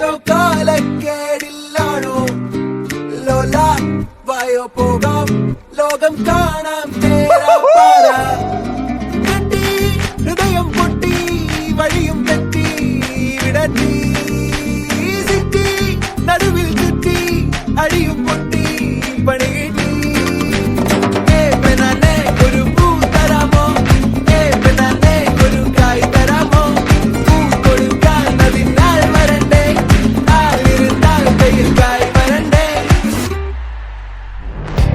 ഏതോ കാലക്കേടില്ലാണോ ലോല വായോ പോകാം ലോകം കാണാം കെട്ടി ഹൃദയം പൊട്ടി വഴിയും തെറ്റി വിടത്തി സിറ്റി നടുവിൽ ചുറ്റി അടിയും പൊട്ടി പണി കിട്ടി ഒരു പൂ തരാമോ ഒരു കായ് തരാമോ പൂ കൊടുക്കാൻ അതിനാൽ വരണ്ടേ ആളിരുന്നാൽ കയ്യിൽ കായ് വരണ്ടേ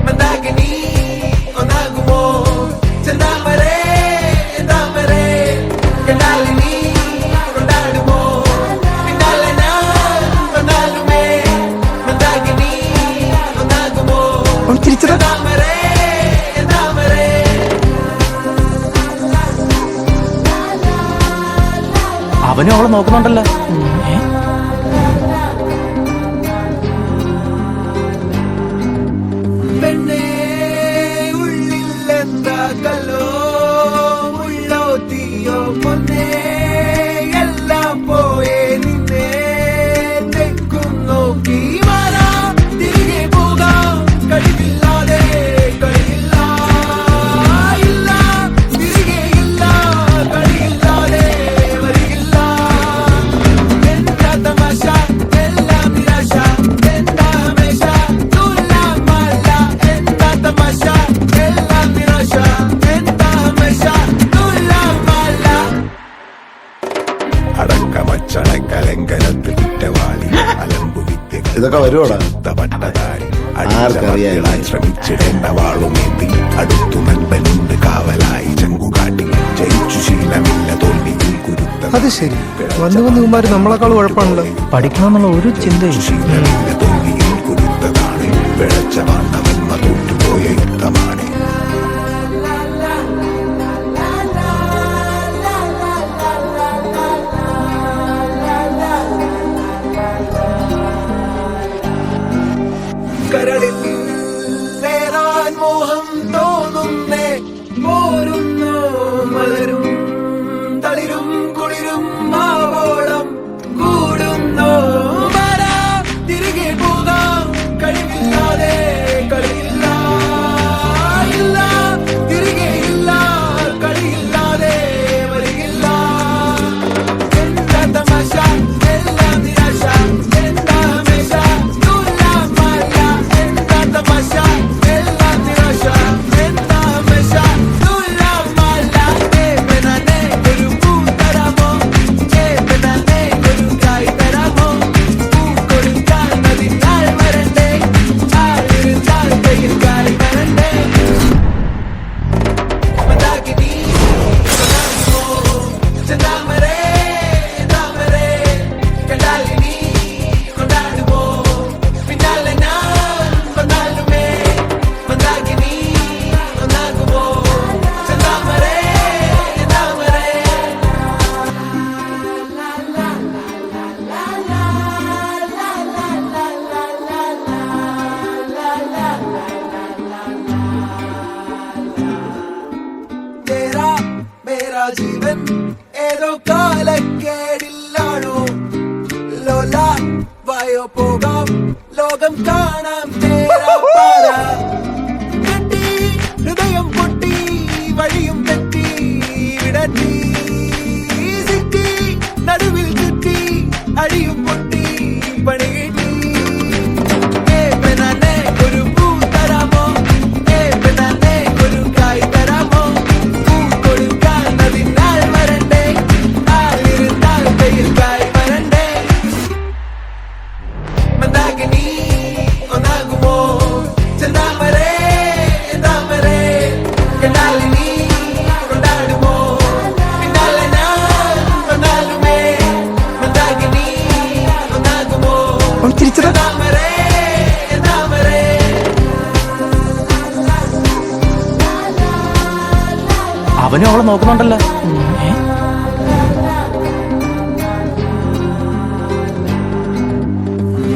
മന്ദാകിനി ഒന്നാകുമോ ചെന്താമരേ താമരേ കണ്ടാലിനി കൊണ്ടാടുമോ പിന്നാലെ ഞാൻ വന്നാലുമേ മന്ദാകിനി ഒന്നാകുമോ ചെന്താമരേ താമരേ അവനും അവളെ നോക്കുന്നുണ്ടല്ലോ. പെണ്ണേ ഉള്ളിലെന്താ കല്ലോ മുള്ളോ തീയോ പൊന്നേ എല്ലാം പോയേ നിന്നെ തെക്കും നോക്കി മാറാ തിരികെ പോകാം കഴിവില്ലാതെ കഴിയില്ല ഇല്ല തിരികെ ഇല്ല കഴിയില്ലാതെ വരികില്ല എന്താ തമാശ എല്ലാം നിരാശ എന്താ ഹമേശ തുലാമല്ല എന്താ തമാശ എല്ലാം നിരാശ എന്താ ഹമേശ തുലാമല്ല അടക്കമച്ചടക്കലങ്കനത്തിൽ കുറ്റവാളി അലമ്പു വിദ്യകൾ ഇതൊക്കെ വരുവോടാ? പട്ടതാരി ആർക്കറിയാം? ശ്രമിച്ചിടേണ്ട വാളുമേന്തി അടുത്തു നൻപനുണ്ട് കാവലായി ചങ്കുകാട്ടി ജയിച്ചു ശീലമില്ല തോൽവിയിൽ കുരുത്ത അത് ശരി, വന്ന് വന്ന് ഇവന്മാര് നമ്മളെക്കാൾ കുഴപ്പമാണല്ലോ. പഠിക്കണമെന്നുള്ള ഒരു ചിന്തയും ശീലമില്ല തോൽവിയിൽ കുരുത്തതാണ് പിഴച്ച വാണ്ടവന്മ തോറ്റുപോയ യുദ്ധമാണ് കരളിൽ നേരാൻ മോഹം തോന്നുന്നേ പോരുന്നോ മലരും തളിരും കുളിരും മാവോളം കൂടുന്നോ വരാ തിരികെ പോകാം കഴിവില്ലാതെ കളിയില്ല ഇല്ല തിരികെ ഇല്ല കളിയില്ലാതെ വരികില്ല എന്താ തമാശ എല്ലാം നിരാശ എന്താ ഹമേശ തുലാമല്ല എന്താ തമാശ എല്ലാം നിരാശ എന്താ ഹമേശ തുലാമല്ല പെണ്ണേ ഒരു പൂ തരാമോ പെണ്ണേ ഒരു കായ് തരാമോ പൂ കൊടുക്കാൻ അതിനാൽ വരണ്ടേ ആളിരുന്നാൽ കയ്യിൽ കായ് വരണ്ടേ മന്ദാകിനി ഒന്നാകുമോ ചെന്താമരേ താമരേ കണ്ടാലിനി കൊണ്ടാടുമോ പിന്നാലെ ഞാൻ വന്നാലുമേ മന്ദാകിനി ഒന്നാകുമോ ചെന്താമരേ താമരേ തേരാ മേരാ ജീവൻ ഏതോ കാലക്കേടില്ലാണോ ലോല വായോ പോകാം ലോകം കാണാം കെട്ടി ഹൃദയം പൊട്ടി വഴിയും തെറ്റി വിടത്തി സിറ്റി നടുവിൽ ചുറ്റി അടിയും പൊട്ടി പണി കിട്ടി ഒരു പൂ തരാമോ പെണ്ണേ ഒരു കായ് തരാമോ പൂ കൊടുക്കാൻ അതിനാൽ വരണ്ടേ ആളിരുന്നാൽ കയ്യിൽ കായ് വരണ്ടേ മന്ദാകിനി ഒന്നാകുമോ ചെന്താമരേ താമരേ കണ്ടാലിനി കൊണ്ടാടുമോ പിന്നാലെ ഞാൻ വന്നാലുമേ മന്ദാകിനി ഒന്നാകുമോ ചെന്താമരേ താമരേ അവനും അവളെ നോക്കുന്നുണ്ടല്ലോ.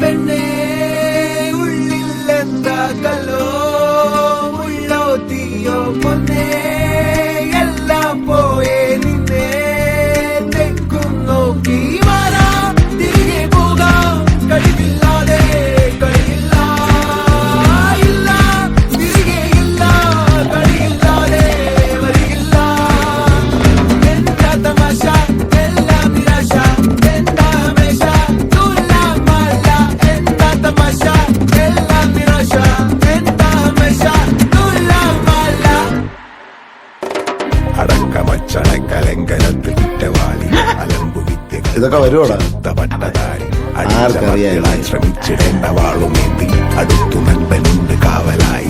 പെണ്ണേ ഉള്ളിലെന്താ കല്ലോ മുള്ളോ തീയോ പൊന്നേ എല്ലാം പോയേ നിന്നെ തെക്കും നോക്കി മാറാ തിരികെ പോകാം അച്ചടക്കലങ്കനത്തിൽ കുറ്റവാളി അലമ്പു വിദ്യകൾ ഇതൊക്കെ വരുവോടാ? പട്ടതാരി ആർക്കറിയാം? ശ്രമിച്ചിടേണ്ട വാളുമേന്തി അടുത്തു നൻപനുണ്ട് കാവലായി